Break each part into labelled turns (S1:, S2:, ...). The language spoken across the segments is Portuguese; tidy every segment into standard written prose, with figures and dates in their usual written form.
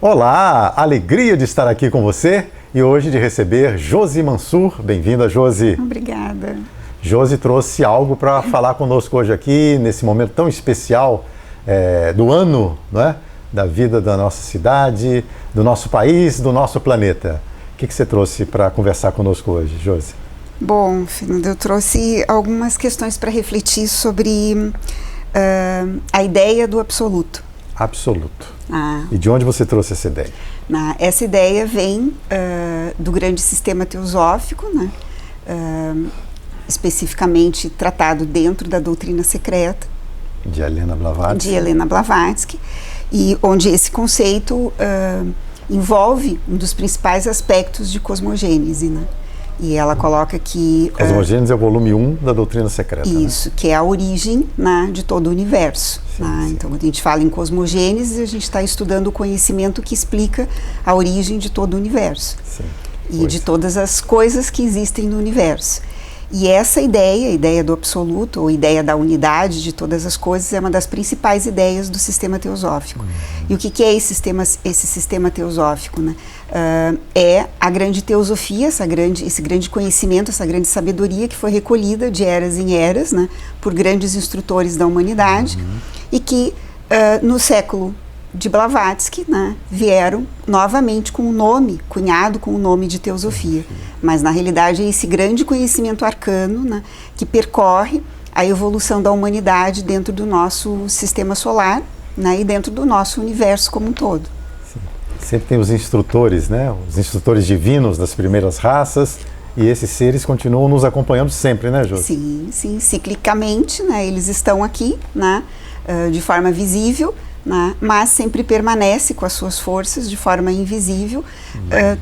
S1: Olá, alegria de estar aqui com você e hoje de receber Josi Mansur. Bem-vinda, Josi.
S2: Obrigada.
S1: Josi trouxe algo para falar conosco hoje aqui, nesse momento tão especial do ano, né? Da vida da nossa cidade, do nosso país, do nosso planeta. O que você trouxe para conversar conosco hoje, Josi?
S2: Bom, Fernando, eu trouxe algumas questões para refletir sobre a ideia do absoluto.
S1: Absoluto. E de onde você trouxe essa ideia?
S2: Essa ideia vem do grande sistema teosófico, né? Especificamente tratado dentro da doutrina secreta.
S1: De Helena Blavatsky.
S2: De Helena Blavatsky, e onde esse conceito envolve um dos principais aspectos de cosmogênese, né? E ela coloca que...
S1: Cosmogênese é o volume 1 da doutrina secreta.
S2: Isso, né? Que é a origem, né, de todo o universo. Sim, né? Sim. Então, quando a gente fala em cosmogênese, a gente está estudando o conhecimento que explica a origem de todo o universo.
S1: Sim.
S2: E de todas as coisas que existem no universo. E essa ideia, a ideia do absoluto, ou ideia da unidade de todas as coisas, é uma das principais ideias do sistema teosófico. E o que é esse sistema teosófico, né? É a grande teosofia, esse grande conhecimento, essa grande sabedoria que foi recolhida de eras em eras, né, por grandes instrutores da humanidade, e que no século de Blavatsky, né, vieram novamente com o nome, cunhado com o nome de teosofia. Mas na realidade é esse grande conhecimento arcano, né, que percorre a evolução da humanidade dentro do nosso sistema solar, né, e dentro do nosso universo como um todo.
S1: Sim. Sempre tem os instrutores, né, os instrutores divinos das primeiras raças, e esses seres continuam nos acompanhando sempre, né, Josi?
S2: Sim, sim, ciclicamente, né, eles estão aqui, né, de forma visível, né, mas sempre permanece com as suas forças de forma invisível,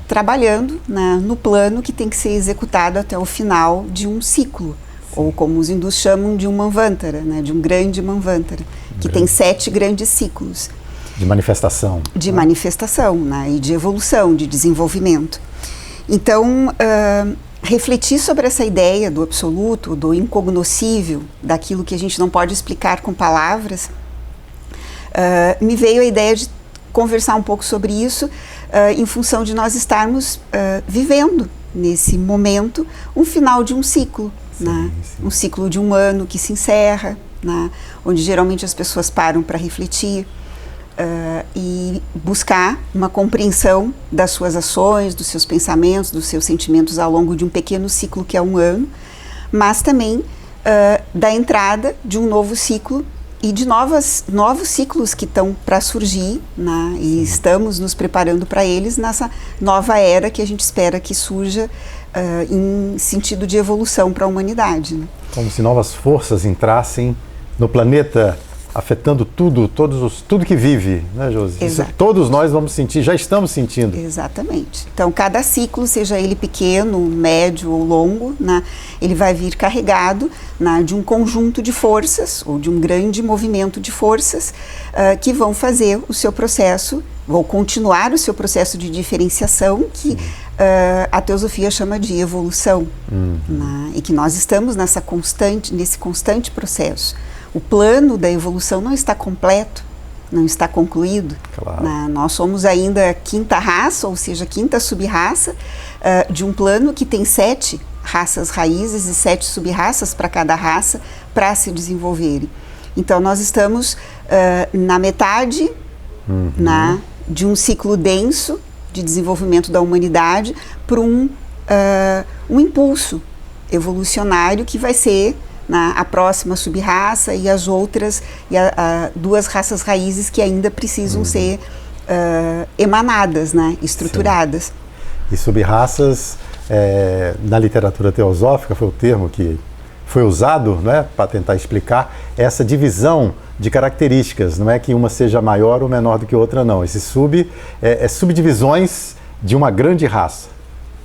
S2: trabalhando, né, no plano que tem que ser executado até o final de um ciclo, ou como os hindus chamam de um manvantara, né, de um grande manvantara, que tem 7 grandes ciclos.
S1: De manifestação.
S2: De manifestação, né, e de evolução, de desenvolvimento. Então, refletir sobre essa ideia do absoluto, do incognoscível, daquilo que a gente não pode explicar com palavras, me veio a ideia de conversar um pouco sobre isso em função de nós estarmos vivendo nesse momento um final de um ciclo, sim, né? Sim. Um ciclo de um ano que se encerra, né? Onde geralmente as pessoas param para refletir e buscar uma compreensão das suas ações, dos seus pensamentos, dos seus sentimentos ao longo de um pequeno ciclo que é um ano, mas também da entrada de um novo ciclo e de novos ciclos que estão para surgir, né? E estamos nos preparando para eles nessa nova era que a gente espera que surja em sentido de evolução para a humanidade, né?
S1: Como se novas forças entrassem no planeta, afetando tudo que vive, né, Josi? Isso, todos nós vamos sentir, já estamos sentindo.
S2: Exatamente. Então, cada ciclo, seja ele pequeno, médio ou longo, né, ele vai vir carregado, né, de um conjunto de forças, ou de um grande movimento de forças, que vão fazer o seu processo, vão continuar o seu processo de diferenciação, que a teosofia chama de evolução, né, e que nós estamos nesse constante processo. O plano da evolução não está completo, não está concluído.
S1: Claro.
S2: Né? Nós somos ainda a 5ª raça, ou seja, a 5ª sub-raça de um plano que tem 7 raças raízes e 7 sub-raças para cada raça para se desenvolverem. Então, nós estamos na metade de um ciclo denso de desenvolvimento da humanidade por um impulso evolucionário que vai ser a próxima sub-raça e as outras, e 2 raças raízes que ainda precisam ser emanadas, né, estruturadas.
S1: Sim. E sub-raças, na literatura teosófica, foi o termo que foi usado, né, para tentar explicar essa divisão de características. Não é que uma seja maior ou menor do que outra, não. Esse subdivisões de uma grande raça.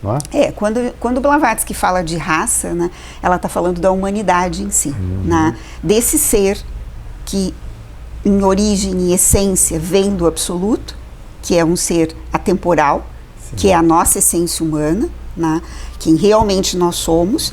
S1: Não é?
S2: Quando Blavatsky fala de raça, né, ela está falando da humanidade em si, né, desse ser que em origem e essência vem do absoluto, que é um ser atemporal, sim, que é a nossa essência humana, né, quem realmente nós somos,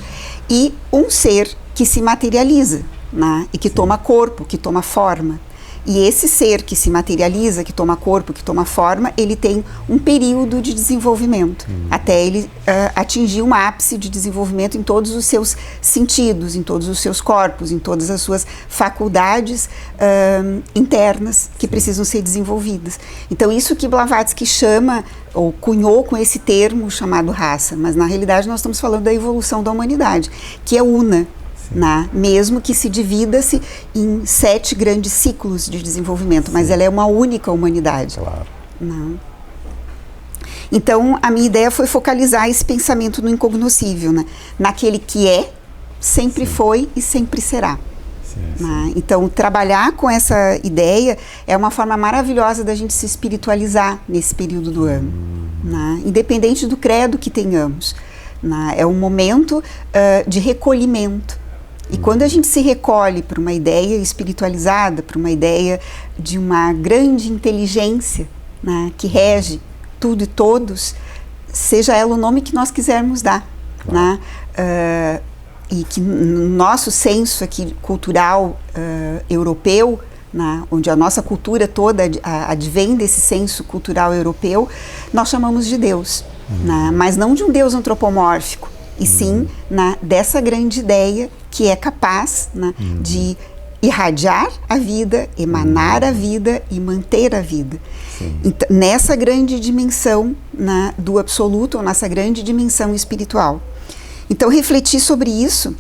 S2: e um ser que se materializa, né, e que sim, toma corpo, que toma forma. E esse ser que se materializa, que toma corpo, que toma forma, ele tem um período de desenvolvimento, até ele atingir um ápice de desenvolvimento em todos os seus sentidos, em todos os seus corpos, em todas as suas faculdades internas que precisam ser desenvolvidas. Então, isso que Blavatsky chama, ou cunhou com esse termo chamado raça, mas na realidade nós estamos falando da evolução da humanidade, que é una. Mesmo que se divida-se em 7 grandes ciclos de desenvolvimento, mas ela é uma única humanidade.
S1: Claro.
S2: Então, a minha ideia foi focalizar esse pensamento no incognoscível, naquele que é, sempre foi e sempre será. Então, trabalhar com essa ideia é uma forma maravilhosa da gente se espiritualizar nesse período do ano, independente do credo que tenhamos. É um momento de recolhimento. E quando a gente se recolhe para uma ideia espiritualizada, para uma ideia de uma grande inteligência que rege tudo e todos, seja ela o nome que nós quisermos dar, e que no nosso senso aqui cultural europeu, onde a nossa cultura toda advém desse senso cultural europeu, nós chamamos de Deus, mas não de um Deus antropomórfico, e sim dessa grande ideia que é capaz de irradiar a vida, emanar a vida e manter a vida. Então, nessa grande dimensão do absoluto, ou nessa grande dimensão espiritual. Então, refletir sobre isso,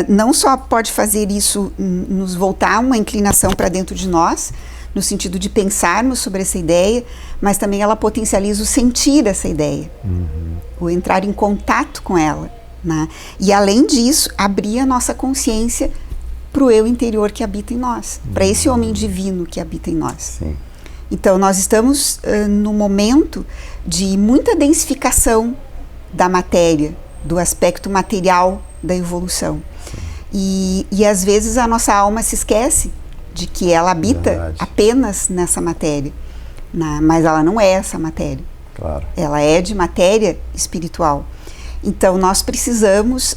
S2: não só pode fazer isso nos voltar uma inclinação para dentro de nós, no sentido de pensarmos sobre essa ideia, mas também ela potencializa o sentir essa ideia, o entrar em contato com ela. E além disso, abrir a nossa consciência para o eu interior que habita em nós, para esse homem divino que habita em nós. Então, nós estamos num momento de muita densificação da matéria, do aspecto material da evolução. E às vezes a nossa alma se esquece de que ela habita apenas nessa matéria, mas ela não é essa matéria.
S1: Claro.
S2: Ela é de matéria espiritual. Então, nós precisamos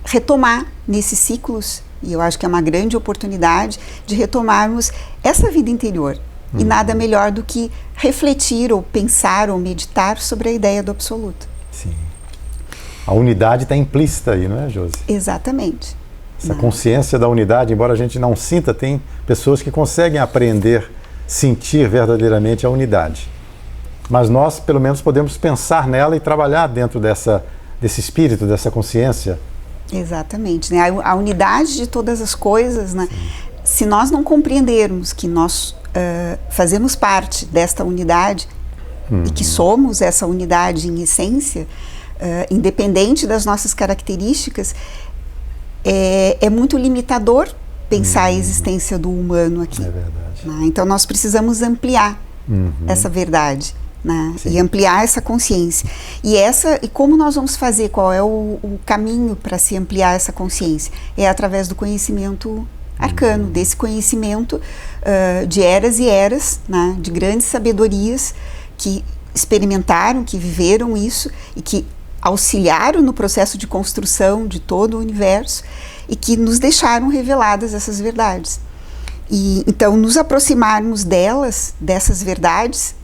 S2: retomar nesses ciclos, e eu acho que é uma grande oportunidade de retomarmos essa vida interior. E nada melhor do que refletir, ou pensar, ou meditar sobre a ideia do absoluto.
S1: Sim. A unidade está implícita aí, não é, Josi?
S2: Exatamente.
S1: Essa consciência da unidade, embora a gente não sinta, tem pessoas que conseguem aprender, sentir verdadeiramente a unidade. Mas nós, pelo menos, podemos pensar nela e trabalhar dentro desse espírito, dessa consciência.
S2: Exatamente. A unidade de todas as coisas, se nós não compreendermos que nós fazemos parte desta unidade e que somos essa unidade em essência, independente das nossas características, é muito limitador pensar a existência do humano aqui.
S1: É verdade.
S2: Então nós precisamos ampliar essa verdade, e ampliar essa consciência. E como nós vamos fazer? Qual é o caminho para se ampliar essa consciência? É através do conhecimento arcano, desse conhecimento de eras e eras, de grandes sabedorias que experimentaram, que viveram isso e que auxiliaram no processo de construção de todo o universo e que nos deixaram reveladas essas verdades. E então, nos aproximarmos dessas verdades,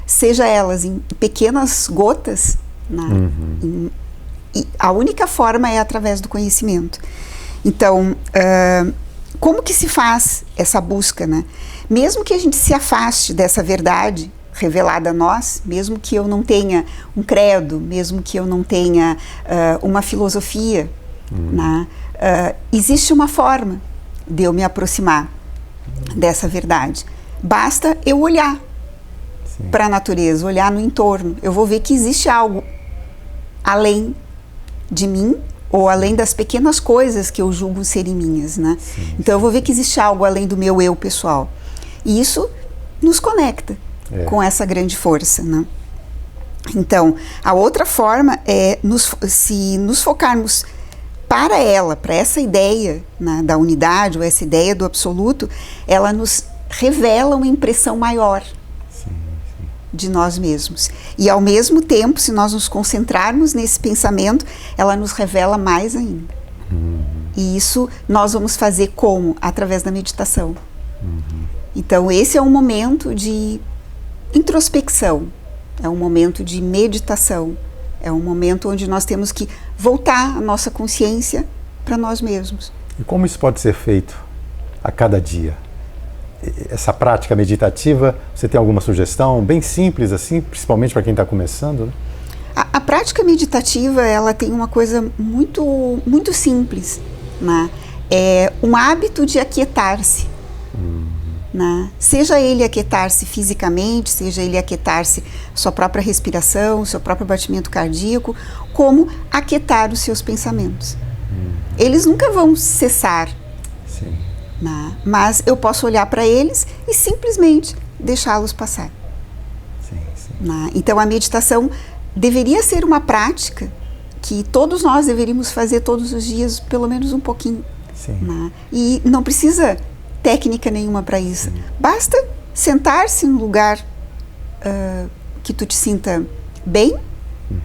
S2: seja elas em pequenas gotas, e a única forma é através do conhecimento. Então, como que se faz essa busca? Mesmo que a gente se afaste dessa verdade revelada a nós, mesmo que eu não tenha um credo, mesmo que eu não tenha uma filosofia, existe uma forma de eu me aproximar dessa verdade. Basta eu olhar para a natureza, olhar no entorno. Eu vou ver que existe algo além de mim, ou além das pequenas coisas que eu julgo serem minhas, Então eu vou ver que existe algo além do meu eu pessoal. E isso nos conecta com essa grande força, Então, a outra forma é se nos focarmos para essa ideia da unidade, ou essa ideia do absoluto, ela nos revela uma impressão maior de nós mesmos. E ao mesmo tempo, se nós nos concentrarmos nesse pensamento, ela nos revela mais ainda. E isso nós vamos fazer como? Através da meditação. Então, esse é um momento de introspecção, é um momento de meditação, é um momento onde nós temos que voltar a nossa consciência para nós mesmos.
S1: E como isso pode ser feito a cada dia? Essa prática meditativa, você tem alguma sugestão bem simples assim, principalmente para quem está começando, né?
S2: A prática meditativa, ela tem uma coisa muito simples, né? É um hábito de aquietar-se. Né? Seja ele aquietar-se fisicamente, seja ele aquietar-se sua própria respiração, seu próprio batimento cardíaco, como aquietar os seus pensamentos. Eles nunca vão cessar,
S1: Sim.
S2: né? Mas eu posso olhar para eles e simplesmente deixá-los passar.
S1: Sim, sim.
S2: Né? Então a meditação deveria ser uma prática que todos nós deveríamos fazer todos os dias, pelo menos um pouquinho.
S1: Sim.
S2: Né? E não precisa técnica nenhuma para isso. Basta sentar-se num lugar que tu te sinta bem,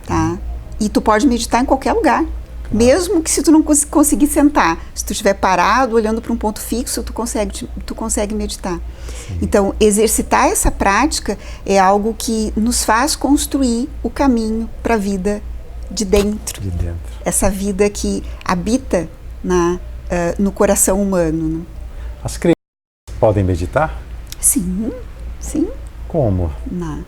S2: tá? E tu pode meditar em qualquer lugar. Mesmo que se tu não conseguir sentar, se tu estiver parado, olhando para um ponto fixo, tu consegue meditar.
S1: Sim.
S2: Então, exercitar essa prática é algo que nos faz construir o caminho para a vida de dentro.
S1: De dentro.
S2: Essa vida que habita no coração humano. Né?
S1: As crianças podem meditar?
S2: Sim, sim.
S1: Como?
S2: Não.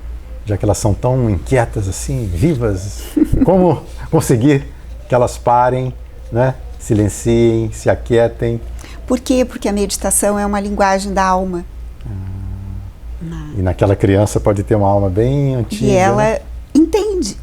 S1: Já que elas são tão inquietas assim, vivas, como conseguir que elas parem, né? Silenciem, se aquietem?
S2: Por quê? Porque a meditação é uma linguagem da alma.
S1: E naquela criança pode ter uma alma bem antiga.
S2: E ela
S1: né?
S2: entende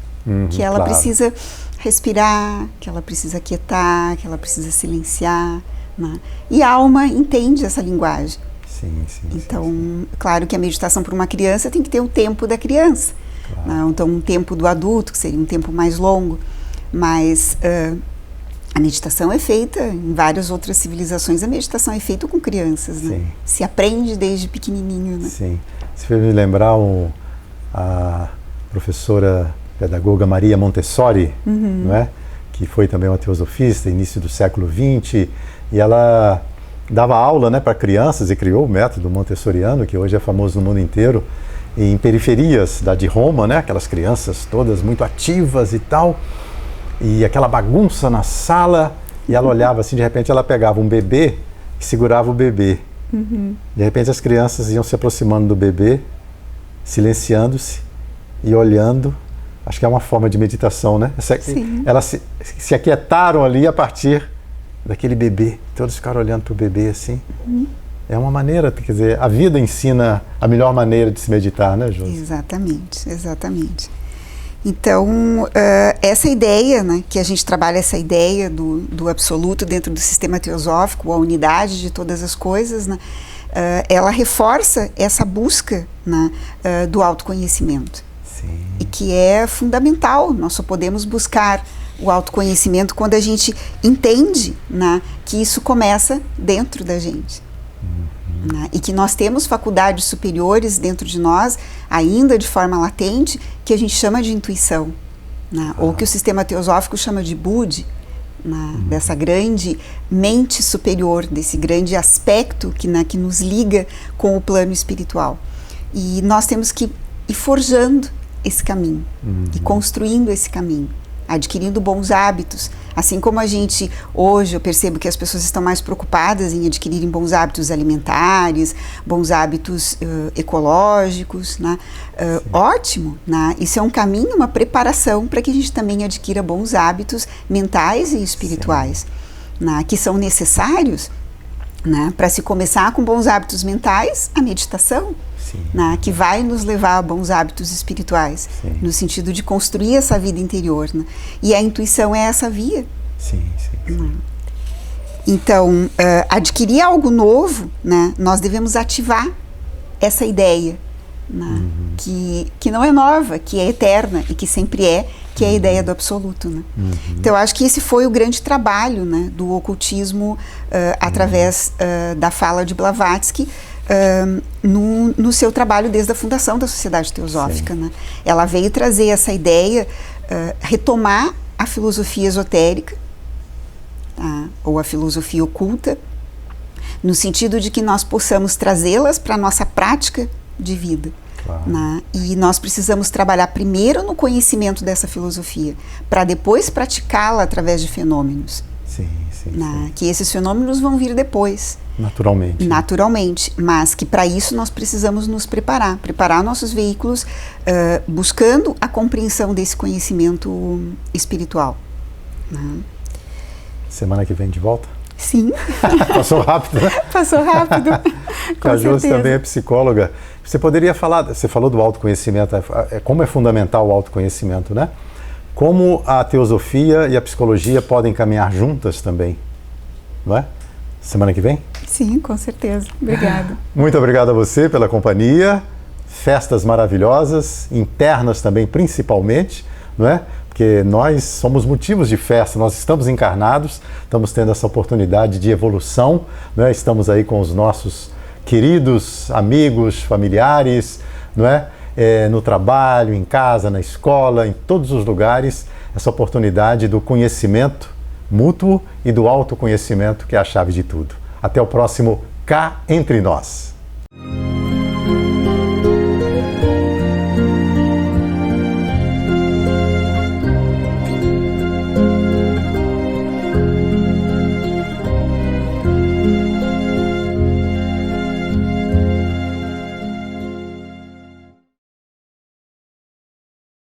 S2: que ela
S1: claro.
S2: precisa respirar, que ela precisa aquietar, que ela precisa silenciar. Né? E a alma entende essa linguagem.
S1: Sim, sim.
S2: Então,
S1: sim.
S2: claro que a meditação para uma criança tem que ter o tempo da criança.
S1: Claro.
S2: Né? Então, um tempo do adulto, que seria um tempo mais longo. Mas a meditação é feita em várias outras civilizações. A meditação é feita com crianças, né?
S1: Sim.
S2: Se aprende desde pequenininho, né?
S1: Sim. Você fez me lembrar a professora pedagoga Maria Montessori, não é? Que foi também uma teosofista, início do século XX, e ela dava aula, né, para crianças e criou o método montessoriano, que hoje é famoso no mundo inteiro, em periferias de Roma, né? Aquelas crianças todas muito ativas e tal. E aquela bagunça na sala, e ela olhava assim, de repente ela pegava um bebê e segurava o bebê. De repente as crianças iam se aproximando do bebê, silenciando-se e olhando. Acho que é uma forma de meditação, né? Elas se aquietaram ali a partir daquele bebê. Todos ficaram olhando para o bebê assim. É uma maneira, quer dizer, a vida ensina a melhor maneira de se meditar, né, Josi?
S2: Exatamente, exatamente. Então, essa ideia, né, que a gente trabalha essa ideia do absoluto dentro do sistema teosófico, a unidade de todas as coisas, né, ela reforça essa busca, né, do autoconhecimento.
S1: Sim.
S2: E que é fundamental. Nós só podemos buscar o autoconhecimento quando a gente entende, né, que isso começa dentro da gente. Né, e que nós temos faculdades superiores dentro de nós, ainda de forma latente, que a gente chama de intuição, né, ou que o sistema teosófico chama de Budi, né, dessa grande mente superior, desse grande aspecto que nos liga com o plano espiritual. E nós temos que ir forjando esse caminho, e construindo esse caminho, adquirindo bons hábitos. Assim como a gente, hoje, eu percebo que as pessoas estão mais preocupadas em adquirirem bons hábitos alimentares, bons hábitos ecológicos, né? Ótimo, né? Isso é um caminho, uma preparação para que a gente também adquira bons hábitos mentais e espirituais, né? Que são necessários, né? Para se começar com bons hábitos mentais, a meditação, né, que vai nos levar a bons hábitos espirituais, no sentido de construir essa vida interior, né? E a intuição é essa via.
S1: Sim.
S2: Então, adquirir algo novo, né, nós devemos ativar essa ideia, né, que não é nova, que é eterna e que sempre é, que é a ideia do absoluto. Né? Então, eu acho que esse foi o grande trabalho, né, do ocultismo através da fala de Blavatsky, no seu trabalho desde a fundação da Sociedade Teosófica. Né? Ela veio trazer essa ideia, retomar a filosofia esotérica, tá? Ou a filosofia oculta, no sentido de que nós possamos trazê-las para a nossa prática de vida.
S1: Claro.
S2: Né? E nós precisamos trabalhar primeiro no conhecimento dessa filosofia, para depois praticá-la através de fenômenos.
S1: Sim, sim,
S2: Né?
S1: sim.
S2: Que esses fenômenos vão vir depois.
S1: Naturalmente.
S2: Naturalmente, mas que para isso nós precisamos nos preparar nossos veículos, buscando a compreensão desse conhecimento espiritual. Né?
S1: Semana que vem de volta?
S2: Sim.
S1: Passou rápido, né?
S2: Passou rápido. Com
S1: A Josi
S2: certeza.
S1: também é psicóloga. Você poderia falar, você falou do autoconhecimento, como é fundamental o autoconhecimento, né? Como a teosofia e a psicologia podem caminhar juntas também, não é? Semana que vem?
S2: Sim, com certeza. Obrigada.
S1: Muito obrigado a você pela companhia, festas maravilhosas, internas também principalmente, não é? Porque nós somos motivos de festa, nós estamos encarnados, estamos tendo essa oportunidade de evolução, não é? Estamos aí com os nossos queridos amigos, familiares, não é? No trabalho, em casa, na escola, em todos os lugares, essa oportunidade do conhecimento mútuo e do autoconhecimento, que é a chave de tudo. Até o próximo Cá Entre Nós.